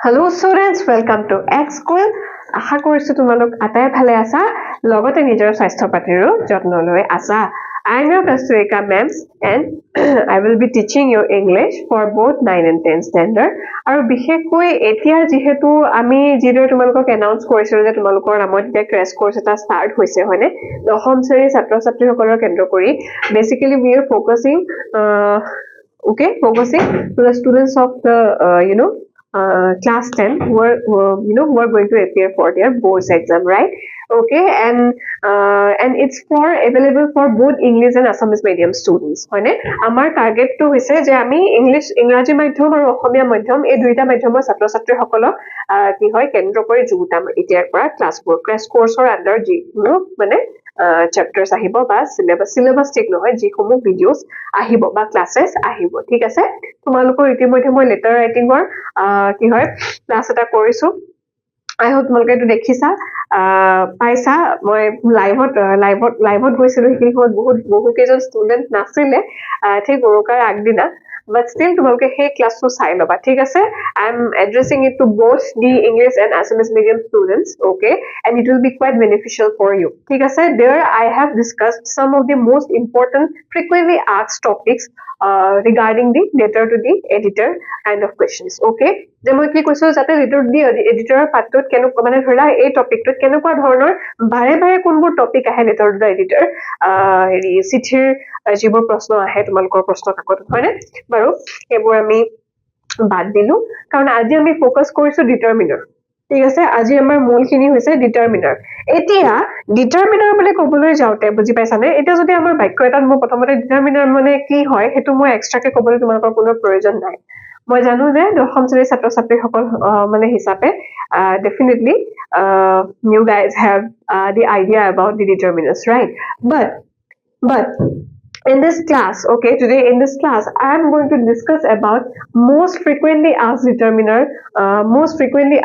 Hello students, welcome to X School. আশা কৰিছো তোমালোক আটাই ভালে আছা লগতে নিজৰ স্বাস্থ্য পাতিৰো যত্ন লৈ আছা I am your Kasturika ma'am and I will be teaching you English for both 9 and 10 standard আৰু বিশেষকৈ এতিয়া যেহেতু আমি যিদৰে তোমালোকক এনাউন্স কৰিছিলো যে তোমালোকৰ নামত এতিয়া ক্ৰেশ কোৰ্স এটা ষ্টাৰ্ট হৈছে হয়নে দশম শ্ৰেণীৰ ছাত্ৰ ছাত্ৰীসকলৰ কেন্দ্ৰ কৰি basically we are focusing to the students of the class 10 who are going to appear for their boards exam, right? Okay, and it's available for both English and Assamese medium students. হয়নে আমাৰ target টো হৈছে যে আমি ইংৰাজী মাধ্যম আৰু অসমীয়া মাধ্যম এই দুইটা মাধ্যমৰ ছাত্ৰ ছাত্ৰীসকলক কি হয় কেন্দ্ৰ কৰি যুগুতাম এতিয়াৰ পৰা ক্লাছ কোৰ্সৰ আন্ডাৰ যি মানে chapters আহিব বা syllabus ঠিক নহয় যি সমূহ ভিডিওস আহিব বা ক্লাसेस আহিব ঠিক আছে তোমালোকৰ ইতিমধ্যে মই লেটাৰ ৰাইটিংৰ কি হয় ক্লাছ এটা কৰিছো I hope তোমালোকে এটো দেখিছা পাইছা মই লাইভত গৈছিলো কি বহু কেজন ষ্টুডেন্ট নাছিলে ঠিক গৰুকাৰ আগদিনা but still তোমালোকে সেই ক্লাছটো চাই লবা ঠিক আছে I am addressing it to both the English and Assamese medium students okay and it will be quite beneficial for you ঠিক আছে there I have discussed some of the most important frequently asked topics regarding the letter to the editor kind of questions okay যে মই কি কৈছো যাতে letter to the editor পাতত কেনে মানে ধৰা এই টপিকটোত কেনেকুৱা ধৰণৰ বাৰে কোনবোৰ টপিক আহে letter to the editor হেৰি চিঠিৰ যিবোৰ প্ৰশ্ন আহে তোমালোকৰ প্ৰশ্ন কাকত হয়নে বাৰু এবোৰ আমি বাদ দিলু কাৰণ আজি আমি ফোকাস কৰিছো ডিটাৰমিনাৰ ঠিক আছে আজি আমাৰ মূলখিনি হৈছে ডিটাৰমিনাৰ এতিয়া ডিটাৰমিনাৰ মানে কবলৈ যাওতে বুজি পাইছানে এটা যদি আমাৰ বাক্য এটাত মই প্ৰথমতে ডিটাৰমিনাৰ মানে কি হয় হেতু মই এক্সট্ৰাকে কবলৈ তোমালোকৰ কোনো প্ৰয়োজন নাই মই জানো যে দশম শ্ৰেণীৰ ছাত্ৰ ছাত্ৰীসকল মানে হিচাপে definitely you guys have the idea about the determinants right but in this class okay today in this class I am going to discuss about most frequently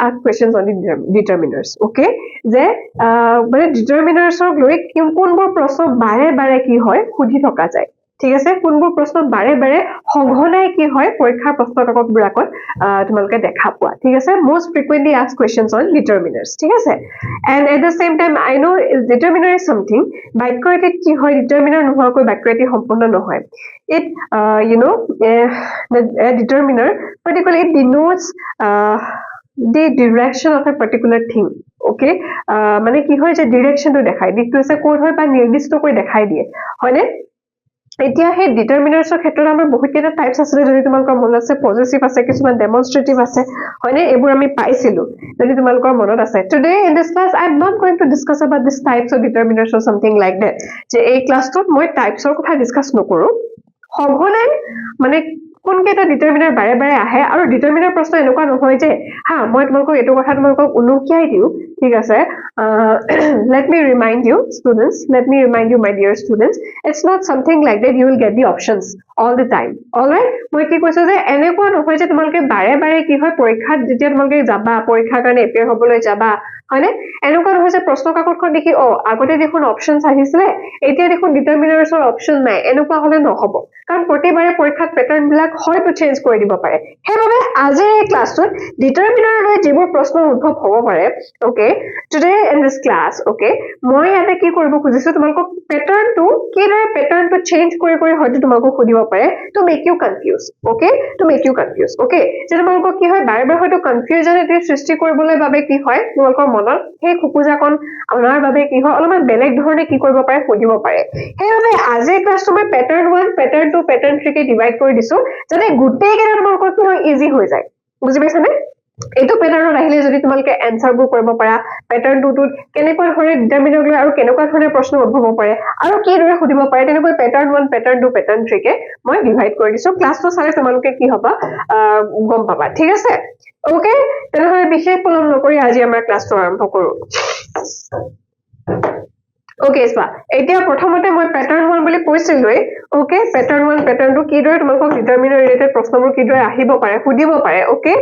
asked questions on the determiners okay যে মানে determiners অক লৈ কোনবোৰ প্ৰশ্ন বাৰে কি হয় সুধি থকা যায় ঠিক আছে কোনবোৰ প্ৰশ্ন বাৰে সংঘনাই কি হয় পৰীক্ষাৰ প্ৰশ্ন কাকত বিলাকত তোমালোকে দেখা পোৱা ঠিক আছে most frequently asked questions on determiners ঠিক আছে and at the same time I know determiner is something বাক্য এটাত কি হয় determiner নোহোৱাকৈ বাক্য এটি সম্পূৰ্ণ নহয় it the determiner particularly it denotes the direction of a particular thing okay মানে কি হয় যে direction টো দেখায় দিকটো আছে কোড হয় বা নিৰ্দিষ্টকৈ দেখাই দিয়ে হয়নে এতিয়া হে ডিটাৰমিনাৰ্ছৰ ক্ষেত্ৰত আমাৰ বহুত কেইটা টাইপস আছে যদি তোমালোকৰ মনত আছে পজিটিভ আছে কিছুমান ডেমনস্ট্ৰেটিভ আছে হয়নে এবোৰ আমি পাইছিলো যদি তোমালোকৰ মনত আছে today in this class I am not going to discuss about this types of determiners or something like that যে এই ক্লাছটোত মই টাইপছৰ কথা ডিসকাস নকৰো সঘনে মানে কোন কেটা ডিটাৰমিনাৰ বাৰে আহে আৰু ডিটাৰমিনাৰ প্ৰশ্ন এনেকুৱা নহয় যে হা মই তোমালোকক এটো কথা তোমালোকক উনুকিয়াই দিও ঠিক আছে let me remind you students let me remind you my dear students it's not something like that you will get the options all the time all right মই কি কৈছো যে এনেকুৱা নহয় যে তোমালোকে বাৰে কি হয় পৰীক্ষাত যেতিয়া তোমালোকে যাবা পৰীক্ষাৰ কাৰণে এপিয়াৰ হ'বলৈ যাবা হয়নে এনেকুৱা নহয় যে প্ৰশ্ন কাকতখন দেখি আগতে দেখোন অপচনছ আহিছিলে এতিয়া দেখোন ডিটাৰমিনাৰ্ছৰ অপচন নাই এনেকুৱা হলে নহব কাৰণ প্ৰতিবাৰে পৰীক্ষাত প্যাটাৰ্ন বিলাক হয়তো চেঞ্জ কৰি দিব পাৰে হেবাবে আজি এই ক্লাছটোত ডিটাৰমিনাৰ লৈ যিবোৰ প্ৰশ্ন উদ্ভৱ হ'ব পাৰে okay today in this class okay মই ইয়াতে কি কৰিব খুজিছো তোমালোকক প্যাটাৰ্নটো কিদৰে প্যাটাৰ্নটো চেঞ্জ কৰি হয়তো তোমালোকক সুধিব পাৰে to make you confused okay যে তোমালোকক কি হয় বাৰে হয়তো কনফিউজন এটি সৃষ্টি কৰিবলৈ বাবে কি হয় তোমালোকৰ মনত সেই খুকুজাকন আমাৰ বাবে কি হয় অলপমান বেলেগ ধৰণে কি কৰিব পাৰে সুধিব পাৰে হেবাবে আজি ক্লাছটো মই প্যাটাৰ্ন 1 প্যাটাৰ্ন 2 প্যাটাৰ্ন 3 কে ডিভাইড কৰি দিছো যাতে গোটেই কেইটা তোমালোকৰ কি হয় ইজি হৈ যায় বুজি পাইছানে এটো প্যাটাৰ্নত আহিলে যদি তোমালোকে এনসাৰবোৰ কৰিব পাৰা প্যাটাৰ্ন 2 টোত কেনেকুৱা ধৰণে ডিটাৰমিনাৰ লৈ আৰু কেনেকুৱা ধৰণে প্ৰশ্ন উদ্ভৱ হ'ব পাৰে আৰু কি দৰে সুধিব পাৰে তেনেকৈ প্যাটাৰ্ন 1 প্যাটাৰ্ন 2 প্যাটাৰ্ন 3 কে মই ডিভাইড কৰি দিছো ক্লাছটো চালে তোমালোকে কি হ'ব গম পাবা ঠিক আছে ওকে তেনেহলে বিশেষ পলম নকৰি আজি আমাৰ ক্লাছটো আৰম্ভ কৰো ওকে স্পা এতিয়া প্ৰথমতে মই প্যাটাৰ্ন 1 বুলি কৈছিলোই ওকে প্যাটাৰ্ন 1 প্যাটাৰ্ন 2 কি দৰে তোমালোকক ডিটাৰমিনাৰ ৰিলেটেড প্ৰশ্নবোৰ কি দৰে আহিব পাৰে সুধিব পাৰে okay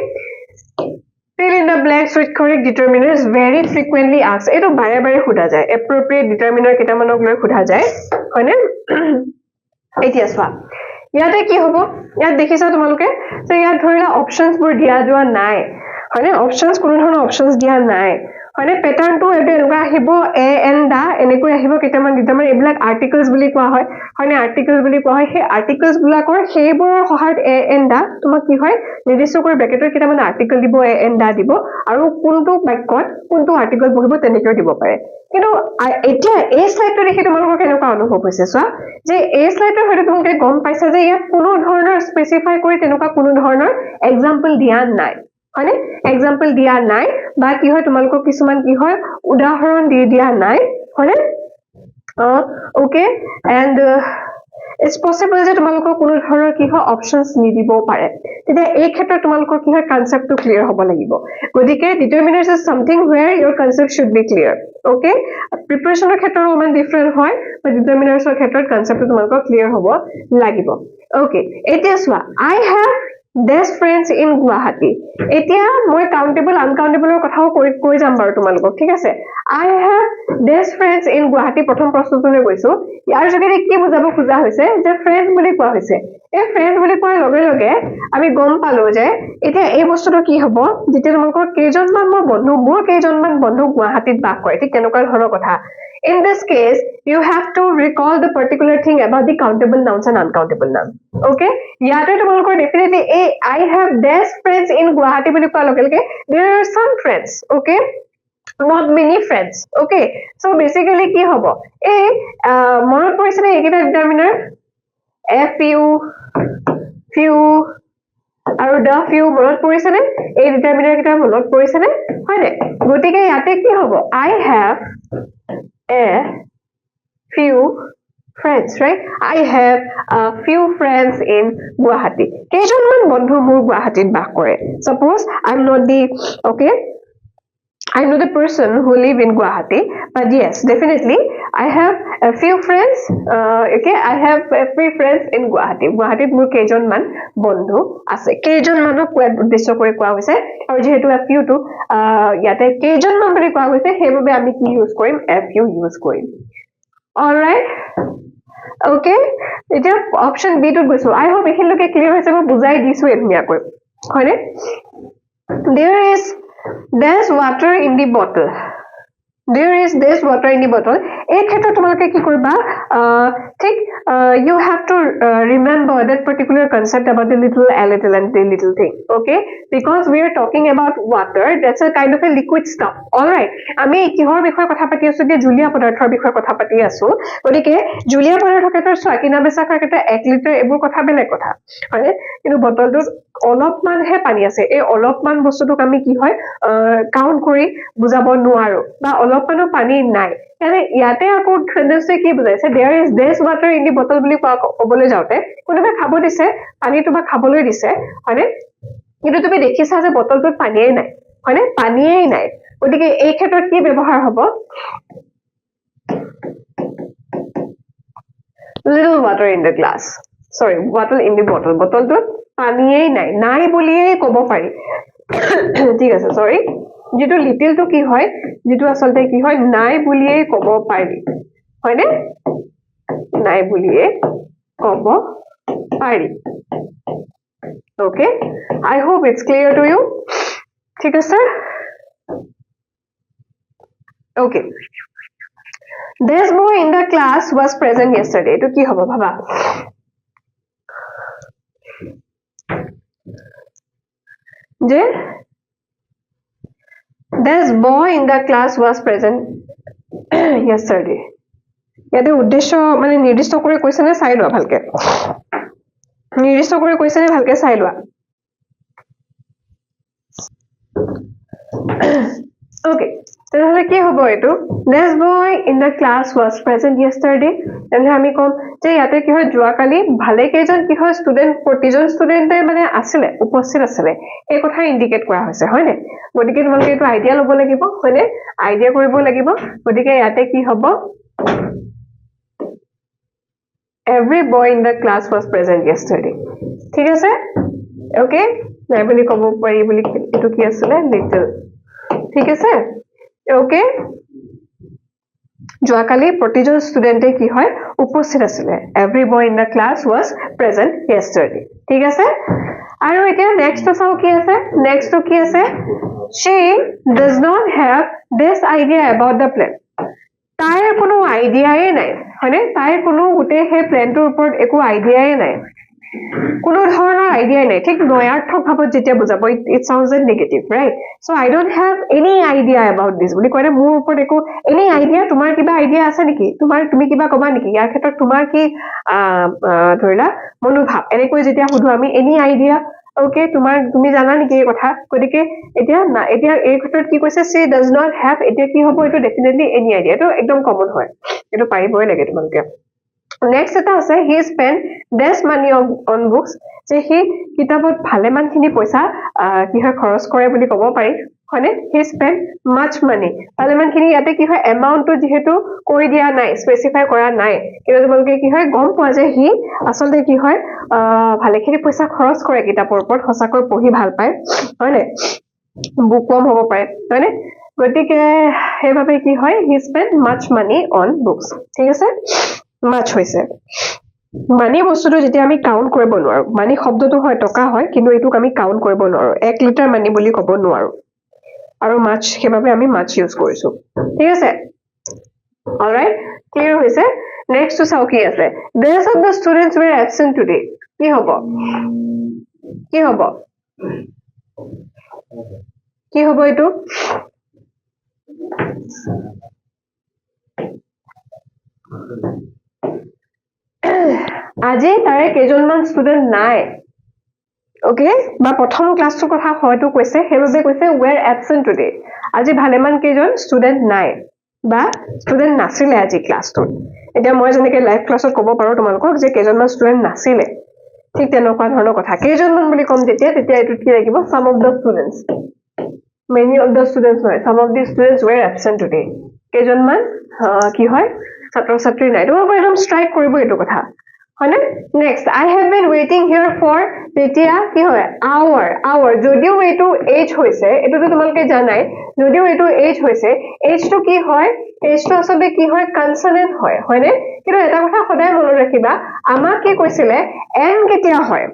fill in the blanks with correct determiners very frequently asked এটো বাৰে খুদা যায় appropriate determiner কেটামানক লৈ খুদা যায় হয়নে এতিয়া স্পা ইয়াতে কি হ'ব ইয়াত দেখিছা তোমালোকে যে ইয়াত ধৰিলা অপচনছ বোৰ দিয়া যোৱা নাই হয়নে অপশনস কোনো ধৰণৰ অপশনস দিয়া নাই হয়নে প্যাটাৰ্নটো এটো এনেকুৱা আহিব এ এন দা এনেকৈ আহিব কেইটামান এইবিলাক আৰ্টিকলছ বুলি কোৱা হয় হয়নে আৰ্টিকলছ বুলি কোৱা হয় সেই আৰ্টিকলছ বিলাকৰ সেইবোৰৰ সহায়ত এ এন দা তোমাক কি হয় নিৰ্দিষ্ট কৰি ব্ৰেকেটৰ কেইটামান আৰ্টিকল দিব এ এন দা দিব আৰু কোনটো বাক্যত কোনটো আৰ্টিকল বহিব তেনেকৈ দিব পাৰে কিন্তু এতিয়া এই স্লাইডটো দেখি তোমালোকৰ কেনেকুৱা অনুভৱ হৈছে চোৱা যে এই স্লাইডৰ হয়তো তোমালোকে গম পাইছা যে ইয়াত কোনো ধৰণৰ স্পেচিফাই কৰি তেনেকুৱা কোনো ধৰণৰ এক্সাম্পল দিয়া নাই হয়নে এক্সাম্পল দিয়া নাই বা কি হয় তোমালোকক কিছুমান কি হয় উদাহৰণ দি দিয়া নাই হয়নে ওকে এণ্ড it's possible যে তোমালোকৰ কোনো ধৰণৰ কি হয় অপশনস নিদিবও পাৰে তেতিয়া এই ক্ষেত্ৰত তোমালোকৰ কি হয় কনসেপ্টটো ক্লিয়াৰ হ'ব লাগিব গতিকে determiners is something where your concept should be clear okay প্ৰিপাৰেচনৰ ক্ষেত্ৰত অকমান ডিফাৰেন্ট হয় বা ডিটাৰমিনাৰ্সৰ ক্ষেত্ৰত কনসেপ্টটো তোমালোকৰ ক্লিয়াৰ হ'ব লাগিব okay এতিয়া চোৱা I have best friends in Guwahati এতিয়া মই কাউন্টেবল আনকাউন্টেবলৰ কথাও কৈ যাম বাৰু তোমালোকক ঠিক আছে I have best friends in Guwahati প্ৰথম প্ৰশ্নটোলৈ গৈছো ইয়াৰ যোগেদি কি বুজাব খোজা হৈছে যে ফ্ৰেন্ড বুলি কোৱা হৈছে এই ফ্ৰেন্ড বুলি কোৱাৰ লগে লগে আমি গম পালো যে এতিয়া এই বস্তুটো কি হ'ব যেতিয়া তোমালোকৰ কেইজনমান মোৰ কেইজনমান বন্ধু গুৱাহাটীত বাস কৰে ঠিক তেনেকুৱা ধৰণৰ কথা in this case you have to recall the particular thing about the countable nouns and uncountable nouns okay ইয়াতে তোমালোকৰ definitely I have best friends in Guwahati বুলি কোৱাৰ লগে লগে there are some friends okay not many friends okay so basically কি হ'ব এই মনত পৰিছে নে এইকেইটা ডিটাৰমিনাৰ few আৰু the few মনত পৰিছে নে এই ডিটাৰমিনাৰ কেইটা মনত পৰিছে নে হয় নে গতিকে ইয়াতে কি হ'ব I have a few friends right I have a few friends in Guwahati কেইজনমান বন্ধু মোৰ গুৱাহাটীত বাস কৰে suppose I'm not the okay I know the person who live in Guwahati, but yes, definitely I have a few friends. Okay, I have a few friends in Guwahati. Guwahati মোৰ কেইজনমান বন্ধু আছে কেইজনমানক উদ্দেশ্য কৰি কোৱা হৈছে আৰু যেহেতু a few টো ইয়াতে কেইজনমান বুলি কোৱা হৈছে সেইবাবে আমি কি ইউজ কৰিম a few ইউজ কৰিম alright okay এতিয়া অপশন বি টোত গৈছো I hope এইখিনিলৈকে ক্লিয়াৰ হৈছে মই বুজাই দিছো ধুনীয়াকৈ হয়নে there's water in the bottle there's water in the bottle এই ক্ষেত্ৰত তোমালোকে কি কৰিবা ঠিক you have to remember that particular concept about the little a little and the little thing okay because we are talking about water that's a kind of a liquid stuff all right আমি কিহৰ বিষয়ে কথা পাতি আছো যে জুলীয়া পদাৰ্থৰ বিষয়ে কথা পাতি আছো গতিকে জুলীয়া পদাৰ্থৰ ক্ষেত্ৰত কিনা বেচা ক্ষেত্ৰত 1 লিটাৰ এইবোৰ কথা বেলেগ কথা হয় কিন্তু বটলটোত অলপমানহে পানী আছে এই অলপমান বস্তুটোক আমি কি হয় কাউন্ট কৰি বুজাব নোৱাৰো বা অলপমানো পানী নাই মানে ইয়াতে আকৌ সেন্টেন্সে কি বুজাইছে there's water in the bottle বুলি ক'বলৈ যাওঁতে কোনোবাই খাব দিছে পানীটো বা খাবলৈ দিছে হয়নে কিন্তু তুমি দেখিছা যে বটলটোত পানীয়ে নাই হয়নে পানীয়ে নাই গতিকে এই ক্ষেত্ৰত কি ব্যৱহাৰ হ'ব little water in the glass sorry water in the bottle বটলটোত পানীয়ে নাই বুলিয়ে ক'ব পাৰি ঠিক আছে sorry যেটো লিটল তো কি হয় যেটো আসলতে কি হয় নাই বুলিয়ে ক'ব পাৰি হয়নে নাই বুলিয়ে ক'ব পাৰি okay I hope it's clear to you ঠিক আছে okay this boy in the class was present yesterday to ki hobo baba je this boy in the class was present yesterday yate uddesho mane nirdishto kore koise na sai loa bhalke nirdishto kore koise na bhalke sai loa okay তেনেহলে কি হ'ব এটো this boy in the class was present yesterday তেনেহলে আমি কম যে ইয়াতে কি হয় জুৱাকালি ভালে কেজন কি হয় ষ্টুডেন্ট প্ৰতিজন ষ্টুডেন্টে মানে আছিল উপস্থিত আছিল এই কথা ইন্ডিকেট কৰা হৈছে হয়নে গতিকে তোমালোকে এটো আইডিয়া ল'ব লাগিব হয়নে আইডিয়া কৰিব লাগিব গতিকে ইয়াতে কি হ'ব every boy in the class was present yesterday ঠিক আছে okay নাই বুলি ক'ব পাৰি বুলি এটো কি আছিল লিটল ঠিক আছে okay জুৱাকালি প্ৰতিজন ষ্টুডেন্টে কি হয় উপস্থিত আছিল every boy in the class was present yesterday ঠিক আছে আৰু এতিয়া নেক্সট চাও কি আছে নেক্সট কি আছে she does not have this idea about the plan তাইৰ কোনো আইডিয়াই নাই হয়নে তাইৰ কোনো গোটেই সেই প্লেনটোৰ ওপৰত একো আইডিয়াই নাই কোনো ধৰণৰ আইডিয়াই নাই ঠিক নয়াৰ্থক ভাৱত যেতিয়া বুজাব it sounds negative right so I don't have any idea about this বুলি কয় মোৰ ওপৰত একো any idea তোমাৰ কিবা আইডিয়া আছে নেকি তুমি কিবা কবা নেকি ইয়াৰ ক্ষেত্ৰত তোমাৰ কি ধৰিলা মনোভাৱ এনেকৈ যেতিয়া সুধো আমি any idea okay তুমি জানা নেকি এই কথা গতিকে এতিয়া এই ক্ষেত্ৰত কি কৈছে she does not have এতিয়া কি হ'ব এটো definitely any idea এটো একদম কমন হয় এটো পাৰিবই লাগে তোমালোকে next এটা আছে he spent this money on books যে he কিতাপত ভালেমানখিনি পইচা কি হয় খৰচ কৰে বুলি ক'ব পাৰি হয়নে he spent much money ভালেমানখিনি ইয়াতে কি হয় এমাউন্টটো যেহেতু কৈ দিয়া নাই স্পেসিফাই কৰা নাই কিন্তু তোমালোকে কি হয় গম পোৱা যে he আসলে কি হয় ভালেখিনি পইচা খৰচ কৰে কিতাপৰ ওপৰত সঁচাকৈ পঢ়ি ভাল পায় হয়নে বুক কম হ'ব পাৰে হয়নে গতিকে সেইভাবে কি হয় he spent much money on books ঠিক আছে much হৈছে মানি বস্তুটো যেতিয়া আমি কাউন্ট কৰিব নোৱাৰো মানি শব্দটো হয় টকা হয় কিন্তু এটোক আমি কাউন্ট কৰিব নোৱাৰো 1 লিটাৰ মানি বুলি ক'ব নোৱাৰো আৰু মাছ সেইভাবে আমি মাছ ইউজ কৰিছো ঠিক আছে অলৰাইট ক্লিয়াৰ হৈছে নেক্সট চাও কি আছে the rest of the students were absent today কি হ'ব এটো আজি তাৰে কেজনমান ষ্টুডেন্ট নাই ওকে বা প্ৰথম ক্লাছৰ কথা হয়তো কৈছে হেৰবে কৈছে were absent today আজি ভালেমান কেজন ষ্টুডেন্ট নাই বা ষ্টুডেন্ট নাছিলে আজি ক্লাছটোত এতিয়া মই যেনেকৈ লাইভ ক্লাছত ক'ব পাৰো তোমালোকক যে কেজনমান ষ্টুডেন্ট নাছিলে ঠিক তেনেকুৱা ধৰণৰ কথা কেজনমান বুলি কম তেতিয়া এটো কি লাগিব some of the students many of the students হয় some of the students were absent today কেজনমান কি হয় ছাত্ৰ ছাত্ৰী নাই তোমালোক একদম স্ট্ৰাইক কৰিব এটো কথা হয়নে next I have been waiting here for তেতিয়া কি হয় hour যদিও এটো এজ হৈছে এটো তোমালোকে জানাই যদিও এটো এজ হৈছে এজটো কি হয় এজটো আসলে কি হয় কনসনেন্ট হয় হয়নে কিন্তু এটা কথা সদায় মনত ৰাখিবা আমাক কি কৈছিলে n কেতিয়া হয়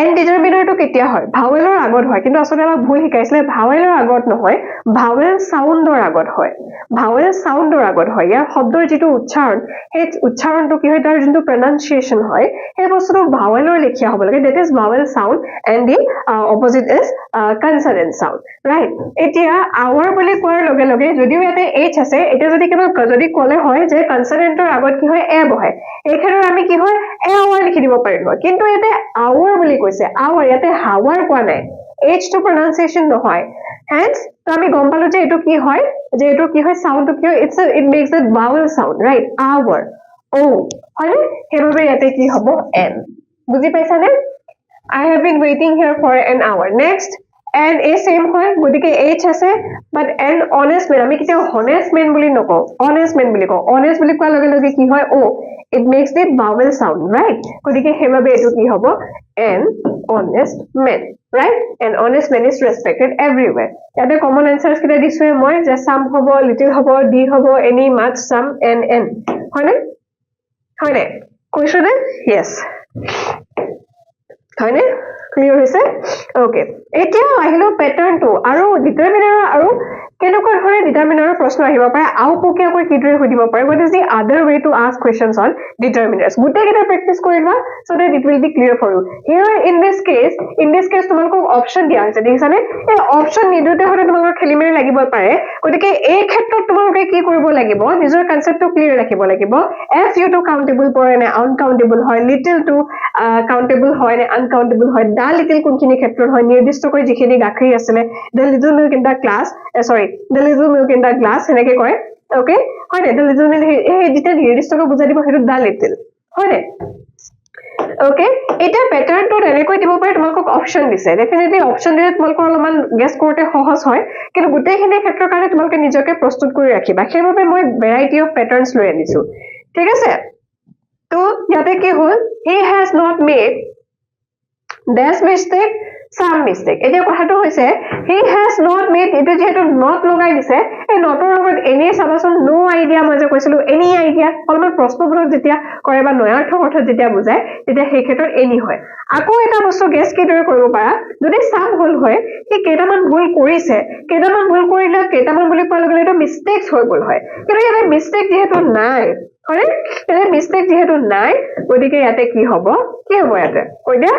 n ডিটাৰমিনাৰটো কেতিয়া হয় ভাৱেলৰ আগত হয় কিন্তু আসলে আমাক ভুল শিকাইছিলে ভাৱেলৰ আগত নহয় ভাৱেল সাউন্ডৰ আগত হয় ইয়াৰ শব্দৰ যেটো উচ্চাৰণ সেই উচ্চাৰণটো কি হয় তাৰ যোনটো প্ৰনাউন্সিয়েচন হয় সেই বস্তুটো ভাৱেলৰ লেখিয়া হ'ব লাগে that is vowel sound and the opposite is consonant sound right এতিয়া hour বুলি কোৱাৰ লগে লগে যদিও ইয়াতে h আছে এটা যদি ক'লে হয় যে কনসনেন্টৰ আগত কি হয় a বহে এই ক্ষেত্ৰত আমি কি হয় a hour লিখি দিব পাৰিম কিন্তু ইয়াতে hour বুলি কৈছে hour ইয়াতে hour কোৱা নাই h to pronunciation নহয় hence তো আমি গম পালো যে এটো কি হয় সাউন্ডটো কি হয় it makes a vowel sound right hour o হয় হেৰবে ইয়াতে কি হ'ব n বুজি পাইছানে I have been waiting here for an hour next and a same হয় গতিকে h আছে but an honest man আমি কিটা honest man বুলি নকও honest man বুলি কও honest বুলি কোৱাৰ লগে লগে কি হয় o it makes the vowel sound right গতিকে হেভাবে এটো কি হ'ব an honest man right an honest man is respected everywhere ইয়াতে common answers কিটা দিছো মই যে some হ'ব little হ'ব d হ'ব any much some and n হয়নে কৈছো নে yes হয়নে ক্লিয়াৰ হৈছে ওকে এতিয়া আহিলো প্যাটাৰ্নটো আৰু ডিটাৰমিনাৰ আৰু কেনেকুৱা ধৰণে ডিটাৰমিনাৰৰ প্ৰশ্ন আহিব পাৰে আউপকীয়াকৈ কিদৰে সুধিব পাৰে what is the other way to ask questions on determiners গুটেইকেইটা প্ৰেক্টিস কৰিবা so that it will be clear for you here in this case তোমালোকক অপচন দিয়া হৈছে দেখিছানে এই অপচন নিদিওতে হলে তোমালোকৰ খেলিমেলি লাগিব পাৰে গতিকে এই ক্ষেত্ৰত তোমালোকে কি কৰিব লাগিব নিজৰ কনসেপ্টটো ক্লিয়াৰ ৰাখিব লাগিব f you to countable পৰে নে uncountable হয় little to countable হয় নে uncountable হয় দা লিটল কোনখিনি ক্ষেত্ৰত হয় নিৰ্দিষ্টকৈ যিখিনি গাখৰি আছিল the little milk in the class the little milk in the glass এনেকৈ কয় ওকে হয় নে the little milk এই যেটা নিৰ্দিষ্টকৈ বুজাই দিব হেতু দা লিটল হয় নে ওকে এটা প্যাটাৰ্নটো এনেকৈ দিব পাৰে তোমালোকক অপচন দিছে ডেফিনেটলি অপচন দিলে তোমালোকৰ অলপমান গেছ কৰোতে সহজ হয় কিন্তু গোটেইখিনি ক্ষেত্ৰৰ কাৰণে তোমালোকে নিজকে প্ৰস্তুত কৰি ৰাখিবা সেইবাবে মই ভেৰাইটি অফ প্যাটাৰ্নছ লৈ আনিছো ঠিক আছে তো ইয়াতে কি হ'ল he has not made dash mistake some mistake এতিয়া কথাটো হৈছে he has not made এটো যেটো not লগাই দিছে নটৰ লগত এনে চাবাচোন নো আইডিয়া মই যে কৈছিলো এনি আইডিয়া অলপমান প্ৰশ্নবোধক যেতিয়া কৰে বা নয়াৰ্থক অৰ্থত যেতিয়া বুজায় তেতিয়া সেই ক্ষেত্ৰত এনি হয় আকৌ এটা বস্তু গেছ কিদৰে কৰিব পাৰা যদি সাম ভুল হয় কি কেইটামান ভুল কৰিছে কেইটামান ভুল কৰিলে কেইটামান বুলি কোৱাৰ লগে লগে মিষ্টেকস হৈ গ'ল হয় কিন্তু ইয়াতে মিষ্টেক যেহেতু নাই হয় ইয়াতে মিষ্টেক যেহেতু নাই গতিকে ইয়াতে কি হ'ব ইয়াতে কৈ দিয়া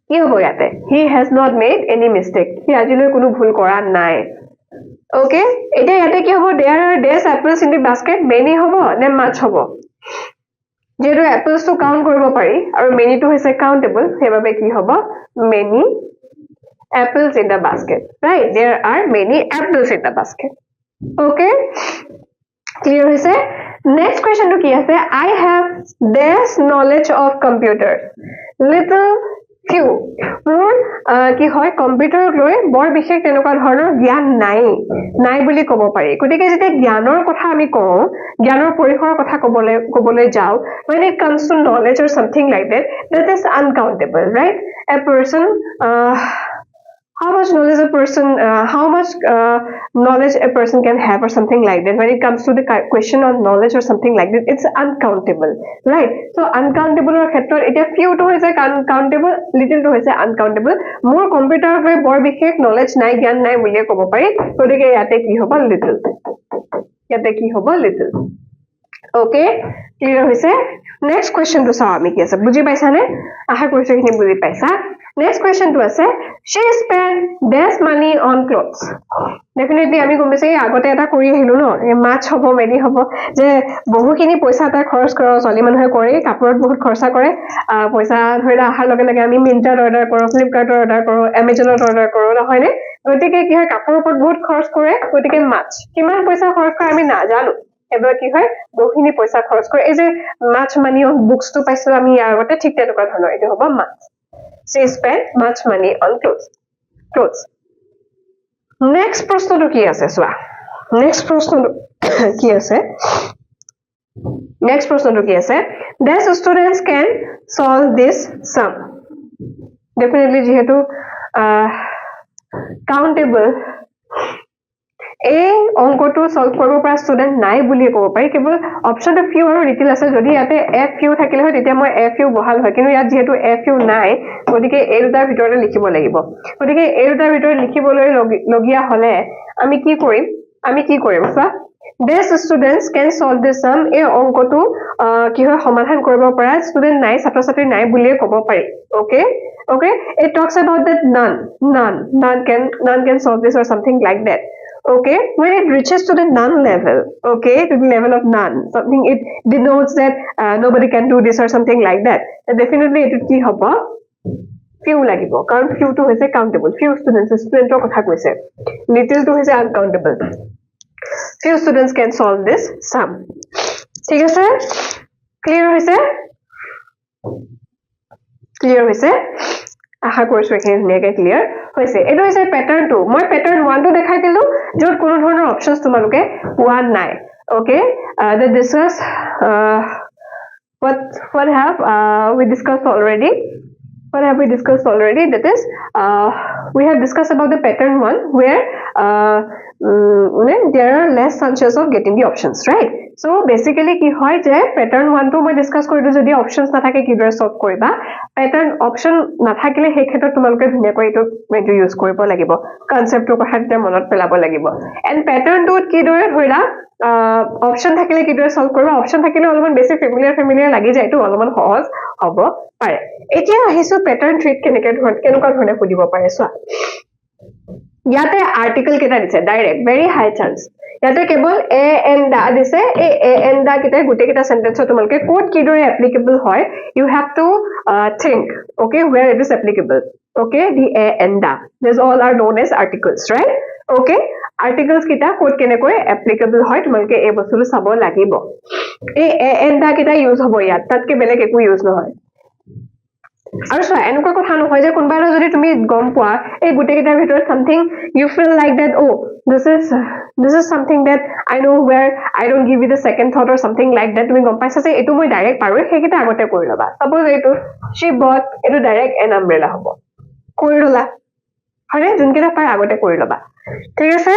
কি হ'ব ইয়াতে he has not made any mistake সি আজিলৈ কোনো ভুল কৰা নাই ওকে এতিয়া ইয়াতে কি হ'ব there are days apples in the basket many হ'ব নে much হ'ব যেহেতু apples to count কৰিব পাৰি আৰু many to হৈছে countable সেইবাবে কি হ'ব many apples in the basket right there are many apples in the basket okay clear হৈছে next question to কি আছে I have this knowledge of computers little few মোৰ কি হয় কম্পিউটাৰক লৈ বৰ বিশেষ তেনেকুৱা ধৰণৰ জ্ঞান নাই বুলি ক'ব পাৰি গতিকে যেতিয়া জ্ঞানৰ কথা আমি কওঁ জ্ঞানৰ পৰিসৰৰ কথা ক'বলৈ যাওঁ when it comes to knowledge or something like that is uncountable right a person how much knowledge a person can have or something like that when it comes to the question of knowledge or something like that it's uncountable right so uncountable or khetrot eta few to hoise countable little to hoise uncountable more computer hoy bor bikhesh knowledge nai gyan nai bulie kobo pari gotike yate ki hobo little okay clear hoise next question to sa ami ki ase buji paisa ne aha korise kini buji paisa next question to ase she spent this money on clothes definitely ami gomese agote eta kori ahilu no e match hobo many hobo je বহুখিনি পইচা ta খৰচ কৰা চলি মানুহে কৰে কাপোৰত বহুত খৰচা কৰে পইচা ধৰিলা আহাৰ লগে লগে আমি মিন্ট্ৰাত অৰ্ডাৰ কৰো ফ্লিপকাৰ্টত অৰ্ডাৰ কৰো এমাজনত অৰ্ডাৰ কৰো নহয় নে গতিকে কি হয় কাপোৰৰ ওপৰত বহুত খৰচ কৰে গতিকে মাছ কিমান পইচা খৰচ কৰে আমি নাজানো এবাৰ কি হয় বহুখিনি পইচা খৰচ কৰে এই যে মাছ মানি অন বুকস টো পাইছো আমি ইয়াৰ আগতে ঠিক তেনেকুৱা ধৰণৰ এটো হ'ব মাছ she spent much money on clothes next প্ৰশ্নটো কি আছে চোৱা next প্ৰশ্নটো কি আছে the students can solve this sum definitely যেহেতু countable এই অংকটো সলভ কৰিব পৰা ষ্টুডেন্ট নাই বুলি ক'ব পাৰি কেৱল অপচনটো ফিউ আৰু লিটিল আছে যদি ইয়াতে এফ ফিউ থাকিলে হয় তেতিয়া মই এফ ফিউ বহাল হয় কিন্তু ইয়াত যেহেতু এফ ফিউ নাই গতিকে এই দুটাৰ ভিতৰতে লিখিব লাগিব গতিকে এই দুটাৰ ভিতৰত লিখিবলৈ লগিয়া হলে আমি কি কৰিম চোৱা These students can solve this sum এই অংকটো কি হয় সমাধান কৰিব পৰা ষ্টুডেন্ট নাই ছাত্ৰ ছাত্ৰী নাই বুলিয়ে ক'ব পাৰি okay it talks about that none can solve this or something like that okay when it reaches to the none level okay to the level of none something it denotes that nobody can do this or something like that definitely it কি হ'ব few লাগিব কাৰণ few to হৈছে countable few studentৰ কথা কৈছে little to হৈছে uncountable few students can solve this sum ঠিক আছে clear হৈছে আশা কৰিছো এখিনি ধুনীয়াকৈ ক্লিয়াৰ হৈছে এটো হৈছে প্যাটাৰ্ন 2 মই প্যাটাৰ্ন 1 টো দেখাই দিলো যত কোনো ধৰণৰ অপচনস তোমালোকে পোৱা নাই okay that this was what have we discussed already that is we have discussed about the pattern 1 where there are less chances of getting the options right so basically কি হয় যে pattern 1 টো মই ডিসকাস কৰিলো যদি অপচনস নাথাকে কিদৰে solve কৰিবা pattern option নাথাকিলে সেই ক্ষেত্ৰত তোমালোকে ধুনীয়াকৈ এইটো ইউজ কৰিব লাগিব কনসেপ্টৰ কথা মনত পেলাব লাগিব and pattern 2 কিদৰে ধৰিলা অপচন থাকিলে কিদৰে সলভ কৰিবা অপচন থাকিলে অলপমান বেছি ফেমিলিয়াৰ লাগি যায় তো অলপমান সহজ হ'ব পাৰে এতিয়া আহিছো pattern 3 কেনেকুৱা ধৰণে খুদিব পাৰে চোৱা ইয়াতে আৰ্টিকল কেটা দিছে ডাইৰেক্ট ভেৰি হাই চান্স ইয়াতে কেৱল এ এন দা দিছে এই এ এন দা কেটা গুটে কেটা সেন্টেন্স তোমালকে কোড কিদৰে এপ্লিকেবল হয় you have to think okay where it is applicable okay the a and the these all are known as articles right okay articles kita code kenekoi applicable hoy tumalke ei bostulu sabo lagibo ei a and the kita use hobo yat tatke belek eku use no hoy আৰু so এনেকুৱা কথা নহয় যে কোনবাৰে যদি তুমি গম পোৱা এই গুটে কেটাৰ ভিতৰত something you feel like that oh this is something that I know where I don't give you the second thought or something like that তুমি গম পাইছা যে এটো মই ডাইৰেক্ট পাৰো হেকিটা আগতে কৰি লবা suppose এটো she bought এটো ডাইৰেক্ট an umbrella হ'ব কৰি ললা হয়নে যোনকেইটা পাই আগতে কৰি ল'বা ঠিক আছে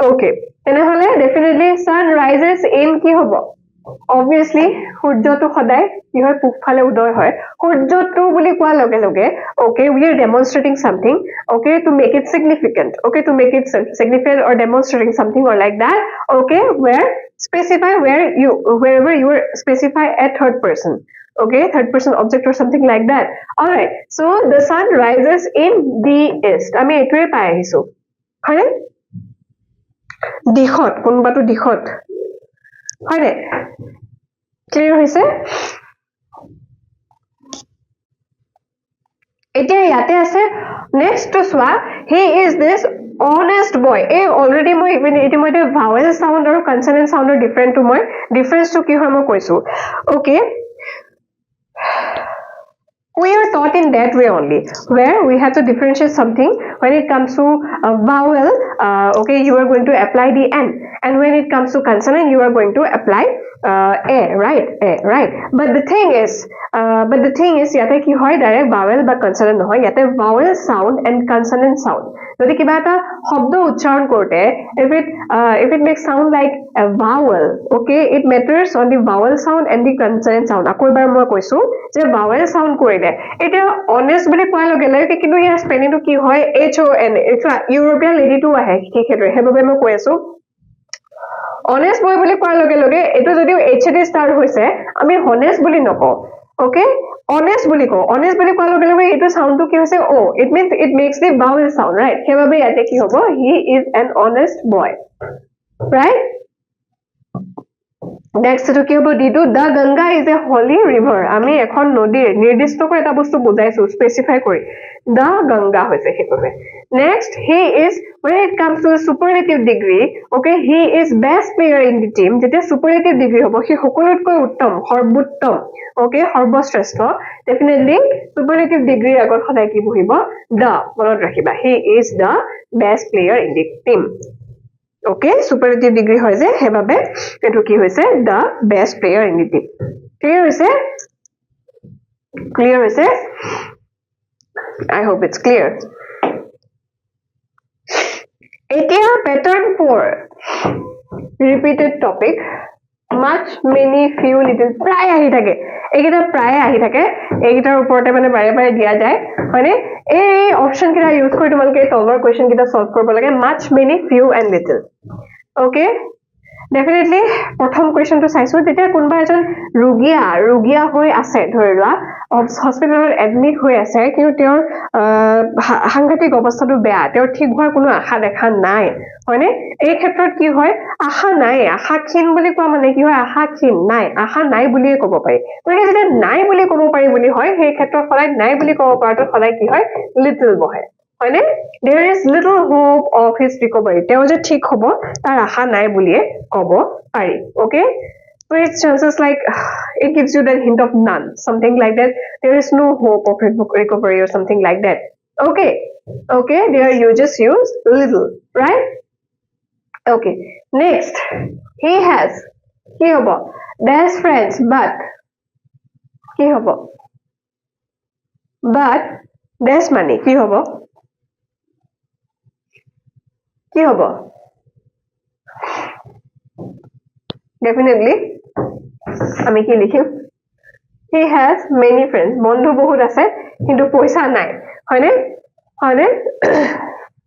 ওকে তেনেহলে ডেফিনেটলি sun rises in কি হ'ব obviously সূৰ্যটো সদায় কি হয় পূবফালে উদয় হয় সূৰ্যটো বুলি কোৱাৰ লগে লগে okay we are demonstrating something okay to make it significant okay to make it significant or demonstrating something or like that okay where specify wherever you specify at third person okay third person object or something like that all right so the sun rises in the east আমি এটোৱে পাই আহিছো হয়নে দিশত কোনবাটো দিশত হয়নে clear হৈছে এতিয়া ইয়াতে আছে নেক্সট টু সোৱা he is this honest boy এই অলৰেডি মই ইতিমধ্যে vowel sound আৰু consonant sound different to মই difference to কি হয় মই কৈছো okay we are taught in that way only where we have to differentiate something when it comes to vowel okay you are going to apply the n and when it comes to consonant you are going to apply a right but the thing is yate ki hoy direct vowel ba consonant nohoy yate vowel sound and consonant sound jodi kiba eta shobdo uchcharon korte if it makes sound like a vowel okay it matters on the vowel sound and the consonant sound akoi bar moi koisu je vowel sound korile eta honest boli koa loge lage kintu ya spelling to ki hoy HON eta european lady to ahe ki khetre hebobe moi koisu honest boy বুলি কোৱাৰ লগে লগে এটো যদিও HD start হৈছে আমি honest বুলি নকও ওকে honest বুলি কও honest বুলি কোৱাৰ লগে লগে এটো সাউন্ডটো কি হৈছে ও it means it makes the vowel sound right হেবাবে ইয়াতে কি হ'ব he is an honest boy right next to কি হ'ব দিটো the ganga is a holy river আমি এখন নদীৰ নিৰ্দিষ্ট কৰি এটা বস্তু বুজাইছো স্পেসিফাই কৰি the ganga হৈছে হেবাবে next he is when it comes to superlative degree okay he is best player in the team যেতিয়া superlative degree হ'ব he সকলোতকৈ উত্তম সৰ্বোত্তম okay সৰ্বশ্ৰেষ্ঠ definitely superlative degree আগত সদায় কি বহিব the মনত ৰাখিবা he is the best player in the team okay superlative degree হয় যে হেবাবে এটো কি হৈছে the best player in the team clear হৈছে I hope it's clear এতিয়া pattern 4 repeated topic much many few little প্ৰায় আহি থাকে এইকেইটা প্ৰায় আহি থাকে এইকেইটাৰ ওপৰতে মানে বাৰে বাৰে দিয়া যায় মানে এই অপচন কিটা ইউজ কৰি তোমালোকে তলৰ কোৱেশ্চন কিটা সলভ কৰিব লাগে much many few and little okay definitely প্ৰথম কোৱেশ্চনটো চাইছো যেতিয়া কোনবা এজন ৰোগিয়া হৈ আছে ধৰিলোৱা হস্পিটেলত এডমিট হৈ আছে কিন্তু তেওঁৰ সাংঘাতিক অৱস্থাটো বেয়া তেওঁৰ ঠিক হোৱাৰ কোনো আশা দেখা নাই হয়নে এই ক্ষেত্ৰত কি হয় আশা নাই আশাক্ষীণ বুলি কোৱা মানে কি হয় আশাক্ষীণ নাই আশা নাই বুলিয়ে ক'ব পাৰি মানে যেতিয়া নাই বুলি ক'ব পাৰি বুলি হয় সেই ক্ষেত্ৰত সদায় নাই বুলি ক'ব পৰাটো সদায় কি হয় লিটল বহে হয়নে there is little hope of his recovery তেওঁ যে ঠিক হ'ব তাৰ আশা নাই বুলিয়ে ক'ব পাৰি okay so it's chances like it gives you that hint of none something like that there is no hope of recovery or something like that okay there you just use little right okay next he has কি হ'ব best friends but কি হ'ব but best money কি হ'ব কি হ'ব definitely আমি কি লিখিম he has many friends বন্ধু বহুত আছে কিন্তু পইচা নাই হয়নে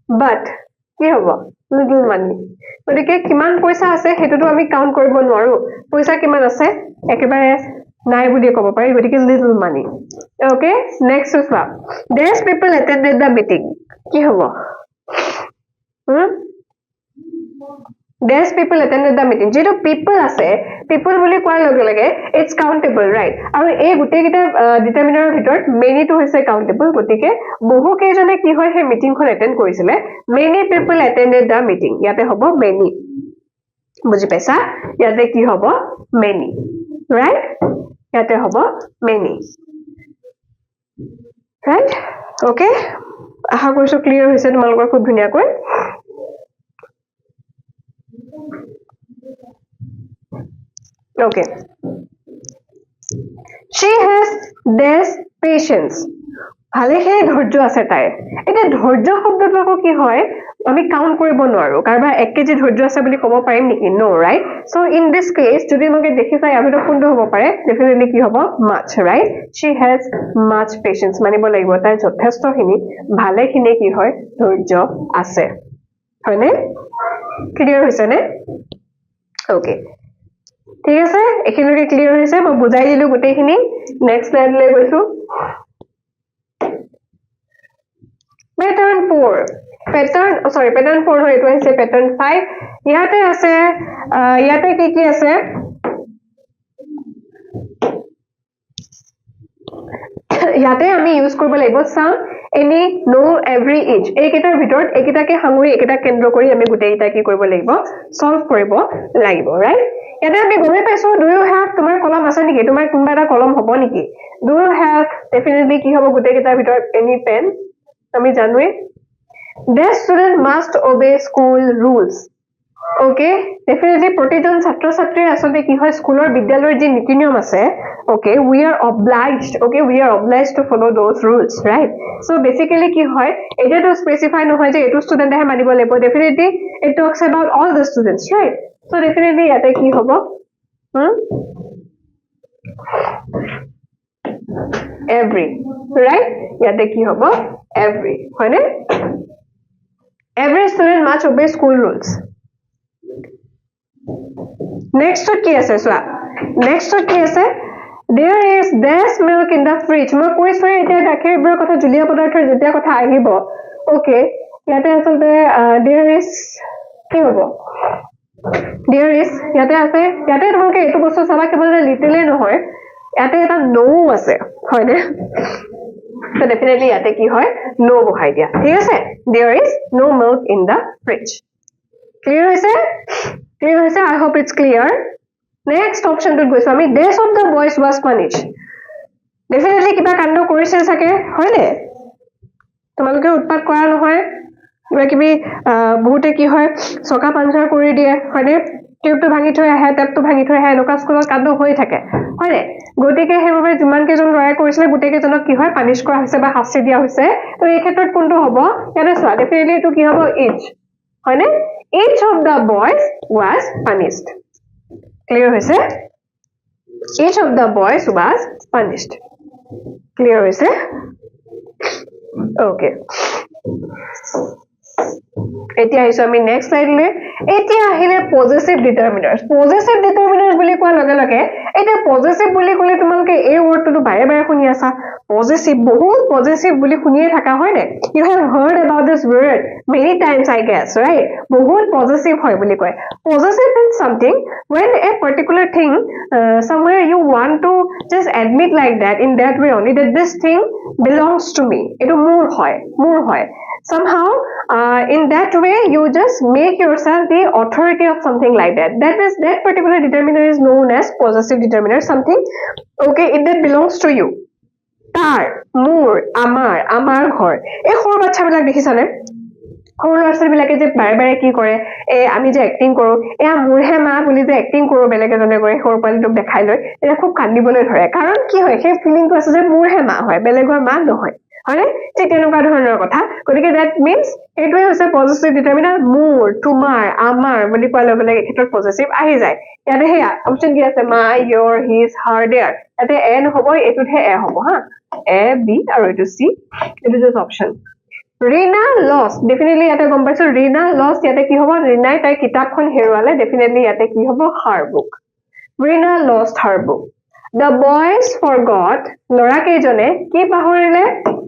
but কি হ'ব little money গতিকে কিমান পইচা আছে হেতুটো আমি কাউন্ট কৰিব নোৱাৰো পইচা কিমান আছে একেবাৰে নাই বুলি ক'ব পাৰি গতিকে little money okay next is what these people attended the meeting কি হ'ব these people attended the meeting যেটো people আছে people বুলি কোৱাৰ লগে লগে it's countable right আৰু এই গুটেই কিটা ডিটাৰমিনাৰৰ ভিতৰত many টো হৈছে countable গতিকে বহু কেইজনে কি হয় সেই মিটিংখন এটেন্ড কৰিছিলে many people attended the meeting ইয়াতে হ'ব many বুজি পাইছা ইয়াতে কি হ'ব many right ইয়াতে হ'ব many right okay আশা কৰিছো ক্লিয়াৰ হৈছে তোমালোকৰ খুব ধুনীয়াকৈ okay she has this patience ভালেখিনি ধৈৰ্য আছে তাইৰ এতিয়া ধৈৰ্য শব্দটো আকৌ কি হয় আমি কাউন্ট কৰিব নোৱাৰো কাৰোবাৰ 1 কেজি ধৈৰ্য আছে বুলি ক'ব পাৰিম নেকি নো right so in this case যদি মোক দেখি চাই আমি তো কোনটো হ'ব পাৰে ডেফিনেটলি কি হ'ব much right she has much patience মানিব লাগিব তাই যথেষ্টখিনি ভালেখিনি কি হয় ধৈৰ্য আছে হয়নে ক্লিয়াৰ হৈছে নে ওকে ঠিক আছে এখিনিলৈকে ক্লিয়াৰ হৈছে মই বুজাই দিলো গোটেইখিনি নেক্সট স্লাইডলৈ গৈছো Pattern 4 pattern 4 হয় এটো আছে pattern 5 ইয়াতে আছে ইয়াতে কি আছে ইয়াতে আমি ইউজ কৰিব লাগিব some any no every each এইকেইটাৰ ভিতৰত এইকেইটাকে সামৰি এইকেইটা কেন্দ্ৰ কৰি আমি গোটেইটা কি কৰিব লাগিব সলভ কৰিব লাগিব ৰাইট ইয়াতে আমি গমে পাইছো do you have তোমাৰ কলম আছে নেকি তোমাৰ কোনবা এটা কলম হ'ব নেকি do you have definitely কি হ'ব গোটেইকেইটাৰ ভিতৰত any pen আমি জানোৱে the student must obey school rules okay definitely প্ৰতিজন ছাত্ৰ ছাত্ৰীৰ আসলে কি হয় স্কুলৰ বিদ্যালয়ৰ যে নীতি নিয়ম আছে okay we are obliged to follow those rules right so basically কি হয় এটা তো স্পেসিফাই নহয় যে এটো ষ্টুডেন্টে মানিব লাগিব definitely it talks about all the students right so definitely ইয়াতে কি হ'ব every right ইয়াতে কি হ'ব every হয়নে every student must obey school rules next কি আছে সোয়া next কি আছে there is this milk in the fridge মই কৈছো এটা গাখীৰৰ কথা জুলীয়া পদাৰ্থৰ যেতিয়া কথা আহিব okay ইয়াতে আসলে there is কি হ'ব there is ইয়াতে আছে ইয়াতে তোমাকে এটো বস্তু চাবা কেৱল লিটলে নহয় ইয়াতে এটা no আছে হয়নে so definitely ইয়াতে কি হয় no বহাই দিয়া ঠিক আছে there is no milk in the fridge clear হৈছে I hope it's clear next option to গৈছো আমি days of the boys was punished definitely কিবা কাণ্ড কৰিছিল সাকে হয়নে তোমালোকে উৎপাত কৰা নহয় কিবা কিবি বহুতে কি হয় সকা পাঞ্জাৰ কৰি দিয়ে হয়নে টিউবটো ভাঙি থৈ আহে টেপটো ভাঙি থৈ আহে এনেকুৱা স্কুলত কাণ্ড হৈ থাকে হয়নে গতিকে হেবাবে যিমান কেজন লৰাই কৰিছিল গোটেইকেজনক কি হয় পানিশ কৰা হৈছে বা শাস্তি দিয়া হৈছে তো এই ক্ষেত্ৰত কোনটো হ'ব ইয়াতে চোৱা definitely এটো কি হ'ব each হয়নে each of the boys was punished clear হৈছে each of the boys was punished clear হৈছে okay এতিয়া আহিছো আমি নেক্সট স্লাইডলৈ এতিয়া আহিলে পজেসিভ ডিটাৰমিনাৰ্স বুলি কোৱা লগে লগে এটা পজেসিভ বুলি ক'লে তোমালোকে এই ওয়াৰ্ডটো বাৰে বাৰে শুনি আছা পজেসিভ বহুত পজেসিভ বুলি শুনিয়ে থাকা হয় নে you have heard about this word many times I guess right বহুত পজেসিভ হয় বুলি কয় possessive is something when a particular thing somewhere you want to just admit like that in that way only that this thing belongs to me etu মোৰ হয় somehow in that way you just make yourself the authority of something like that that particular determiner is known as possessive determiner something okay that belongs to you tar মোৰ আমাৰ ঘৰ এই সৰু বাচ্চাবিলাক দেখিছানে সৰু ল'ৰাছোৱালীবিলাকে যে বাৰে বাৰে কি কৰে আমি যে এক্টিং কৰো এয়া মোৰহে মা বুলি যে এক্টিং কৰো বেলেগ এজনে গৈ সৰু পোৱালিটোক দেখাই লৈ এটা খুব কান্দিবলৈ ধৰে কাৰণ কি হয় সেই ফিলিংটো আছে যে মোৰহে মা হয় বেলেগৰ মা নহয় হয়নে ঠিক তেনেকুৱা ধৰণৰ কথা গতিকে that means এইটোৱে হৈছে পজেসিভ ডিটাৰমিনাৰ মোৰ তোমাৰ আমাৰ বুলি কোৱা লগে লগে ক্ষেত্ৰত পজেসিভ আহি যায় ইয়াতে হেয়া অপচন কি আছে my your his her their ইয়াতে এ নহব এটোতহে এ হ'ব হা এ বি আৰু এটো সি এটো just option Rina lost definitely ইয়াতে গম পাইছো Rina lost ইয়াতে কি হ'ব ৰিনাই তাই কিতাপখন হেৰুৱালে definitely ইয়াতে কি হ'ব her book Rina lost her book The boys forgot লৰা কেজনে কি পাহৰিলে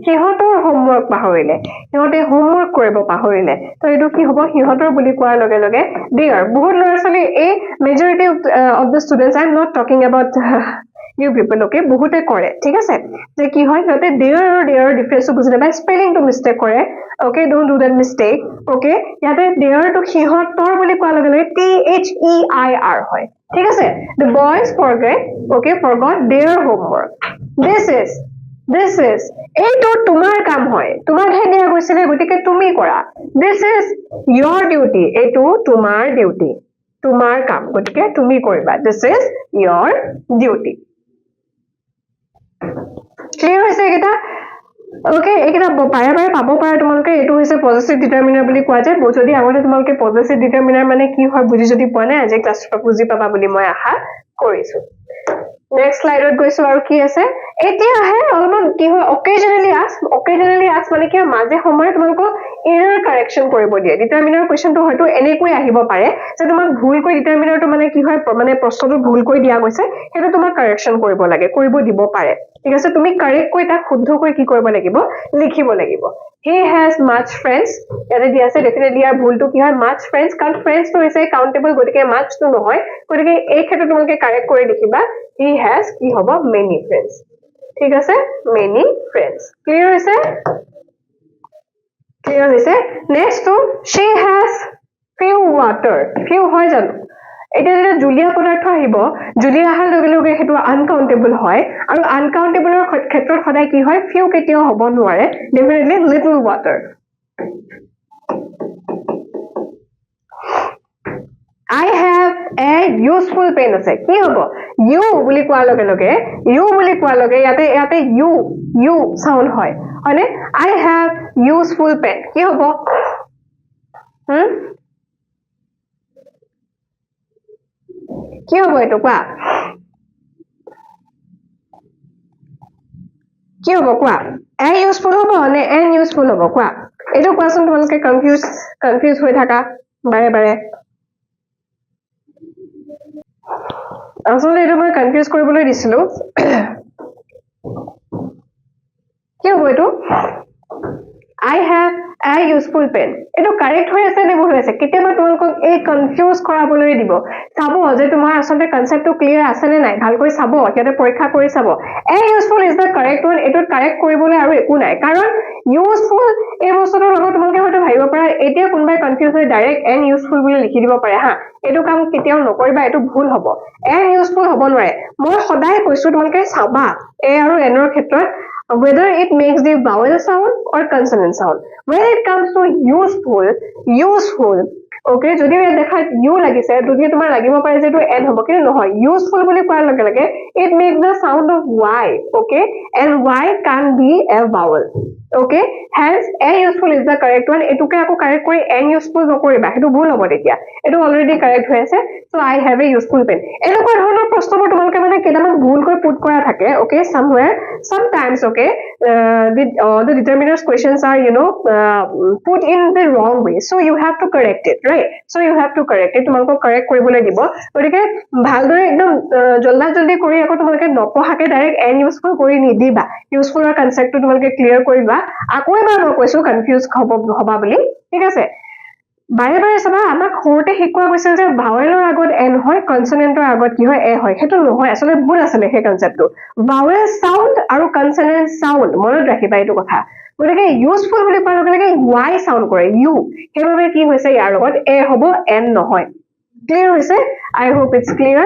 সিহঁতৰ হোমৱৰ্ক পাহৰিলে সিহঁতে হোমৱৰ্ক কৰিব পাহৰিলে তো এটো কি হ'ব সিহঁতৰ বুলি কোৱাৰ লগে লগে দেয়াৰ বহুত ল'ৰা-ছোৱালী এই majority of the students I am not talking about you people okay বহুতে কৰে ঠিক আছে যে কি হয় সিহঁতে দেয়াৰ আৰু দেয়াৰ ডিফাৰেন্স বুজি নাপায় স্পেলিং টো মিস্টেক কৰে okay don't do that mistake okay ইয়াতে দেয়াৰ টো সিহঁতৰ বুলি কোৱাৰ লগে লগে THEIR হয় ঠিক আছে the boys forgot their homework this is এইটো তোমাৰ কাম হয় তোমাকহে দিয়া গৈছিলে গতিকে তুমি কৰা this is your duty এইটো তোমাৰ ডিউটি তোমাৰ কাম গতিকে তুমি কৰিবা this is your duty clear হৈছে এটা ওকে এইকেইটা বাৰে বাৰে পাব পাৰা তোমালোকে এইটো হৈছে পজেচিভ ডিটাৰমিনাৰ বুলি কোৱা যায় যদি আগতে তোমালোকে পজেচিভ ডিটাৰমিনাৰ মানে কি হয় বুজি যদি পোৱা নাই আজি ক্লাছৰ পৰা বুজি পাবা বুলি মই আশা কৰিছো নেক্সট স্লাইডত গৈছো আৰু কি আছে এতিয়া আহে অলপমান কি হয় অকেজনেলি আস্ক মানে কি মাজে সময়ে তোমালোকক এৰৰ কাৰেকশ্যন কৰিব দিয়ে ডিটাৰমিনাৰ কুৱেশ্যনটো হয়তো এনেকৈ আহিব পাৰে যে তোমাক ভুলকৈ ডিটাৰমিনাৰটো মানে কি হয় মানে প্ৰশ্নটো ভুলকৈ দিয়া গৈছে সেইটো তোমাক কাৰেকশ্যন কৰিব লাগে কৰিব দিব পাৰে ঠিক আছে তুমি কাৰেক্টকৈ তাক শুদ্ধকৈ কি কৰিব লাগিব লিখিব লাগিব he has much friends ইয়াতে দিয়া আছে ডেফিনেটলি ইয়াৰ ভুলটো কি হয় much friends কাৰণ friendsটো হৈছে কাউন্টেবল গতিকে muchটো নহয় গতিকে এই ক্ষেত্ৰত তোমালোকে কাৰেক্ট কৰি লিখিবা he has কি হ'ব many friends ঠিক আছে many friends ক্লিয়াৰ হৈছে নেক্সট she has few হয় জানো এতিয়া যেতিয়া জুলীয়া পদাৰ্থ আহিব জুলীয়া অহাৰ লগে লগে সেইটো আনকাউন্টেবল হয় আৰু আনকাউন্টেবলৰ ক্ষেত্ৰত সদায় কি হয় ফিউ কেতিয়াও হ'ব নোৱাৰে definitely little water I have a useful pen আছে কি হ'ব you বুলি কোৱাৰ লগে লগে ইয়াতে you সাউন্ড হয় হয়নে I have useful pen কি হ'ব কি হ'ব এইটো কোৱা কি হ'ব কোৱা a useful হ'ব নে n useful হ'ব কোৱা এইটো কোৱাচোন তোমালোকে কনফিউজ হৈ থাকা বাৰে বাৰে আসলে এইটো মই কনফিউজ কৰিবলৈ দিছিলো কি হ'ব এইটো I have a useful pen এইটো কাৰেক্ট হৈ আছে নে ভুল হৈ আছে কেতিয়াবা তোমালোকক এই কনফিউজ কৰাবলৈ দিব চাব যে তোমাৰ আসলে কনসেপ্টটো ক্লিয়াৰ আছে নে নাই ভালকৈ চাব ইয়াতে পৰীক্ষা কৰি চাব a useful is the correct one এইটো কাৰেক্ট কৰিবলৈ আৰু একো নাই কাৰণ useful এই বস্তুটোৰ লগত তোমালোকে হয়তো ভাবিব পাৰা এতিয়া কোনবাই কনফিউজ হৈ ডাইৰেক্ট n useful বুলি লিখি দিব পাৰে হা এইটো কাম কেতিয়াও নকৰিবা এইটো ভুল হ'ব n useful হ'ব নোৱাৰে মই সদায় কৈছো তোমালোকে চাবা a আৰু n ৰ ক্ষেত্ৰত whether it makes the vowel sound or consonant sound when it comes to useful okay যদি ইয়াত দেখা u লাগিছে যদি তোমাৰ লাগিব পাৰে যে এটো n হ'ব কিন্তু নহয় useful বুলি কোৱাৰ লগে লগে it makes the sound of y okay and y can be a vowel okay hence a useful is the correct one এটুকে আকৌ কাৰেক্ট কৰি n useful নকৰিবা হেতু ভুল হ'ব তেতিয়া এটো অলৰেডি কাৰেক্ট হৈ আছে so I have a useful pen এনেকুৱা ধৰণৰ প্ৰশ্নবোৰ তোমালোকে মানে কেইটামান ভুলকৈ পুট কৰা থাকে okay sometimes okay the determiners questions are put in the wrong way so you have to correct it right so you have to correct it তোমালোকক কাৰেক্ট কৰিবলৈ দিব গতিকে ভালদৰে একদম জলদি কৰি আকৌ তোমালোকে নপঢ়াকে ডাইৰেক্ট n useful কৰি নিদিবা useful ৰ কনসেপ্টটো তোমালোকে ক্লিয়াৰ কৰিবা আকৌ এবাৰ মই কৈছো কনফিউজ হবা বুলি ঠিক আছে বাৰে বাৰে চাবা আমাক সৰুতে শিকোৱা গৈছিল যে ভাৱেলৰ আগত n হয় কনসনেন্টৰ আগত কি হয় a হয় সেইটো নহয় আসলে ভুল আছিল সেই কনসেপ্টটো ভাৱেল সাউন্ড আৰু কনসনেন্ট সাউন্ড মনত ৰাখিবা এইটো কথা গতিকে ইউজফুল বুলি কোৱাৰ লগে লগে y সাউন্ড কৰে u সেইভাবে কি হৈছে ইয়াৰ লগত a হ'ব n নহয় ক্লিয়াৰ হৈছে I hope it's clear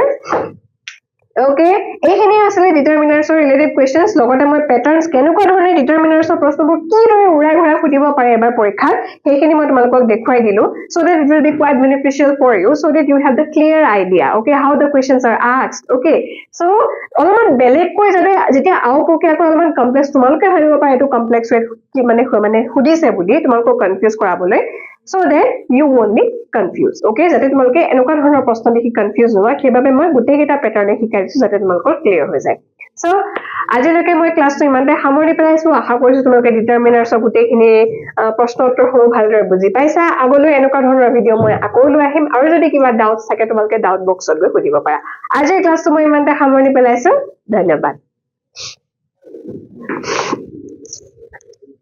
okay এইখিনি আসলে ডিটাৰমিনাৰ্ছৰ ৰিলেটেড কোৱেশ্চনছ লগতে মই প্যাটাৰ্নছ কেনেকুৱা ধৰণে ডিটাৰমিনাৰ্ছৰ প্ৰশ্নবোৰ কি দৰে উৰাই ঘূৰাই সুধিব পাৰে এবাৰ পৰীক্ষাত সেইখিনি মই তোমালোকক দেখুৱাই দিলো so that it will be quite beneficial for you so that you have the clear idea okay how the questions are asked okay so অলপমান বেলেগকৈ যাতে যেতিয়া আউপকে আকৌ অলপমান কমপ্লেক্স তোমালোকে ভাবিব পাৰে এইটো কমপ্লেক্স ৱে কি মানে সুধিছে বুলি তোমালোকক কনফিউজ কৰাবলৈ so that you won't be confused okay যাতে তোমালোকে এনেকুৱা ধৰণৰ প্ৰশ্ন দেখি কনফিউজ নোৱা সেইবাবে মই গোটেই কেইটা প্যাটাৰ্নে শিকাইছো যাতে তোমালোকৰ ক্লিয়াৰ হৈ যায় so আজিলৈকে মই ক্লাছটো ইমানতে সামৰি পেলাইছো আশা কৰিছো তোমালোকে ডিটাৰমিনাৰ্ছৰ গোটেইখিনি প্ৰশ্ন উত্তৰসমূহ ভালদৰে বুজি পাইছা আগলৈ এনেকুৱা ধৰণৰ ভিডিঅ' মই আকৌ লৈ আহিম আৰু যদি কিবা ডাউটছ থাকে তোমালোকে ডাউট বক্সত গৈ সুধিব পাৰা আজিৰ ক্লাছটো মই ইমানতে সামৰি পেলাইছো ধন্যবাদ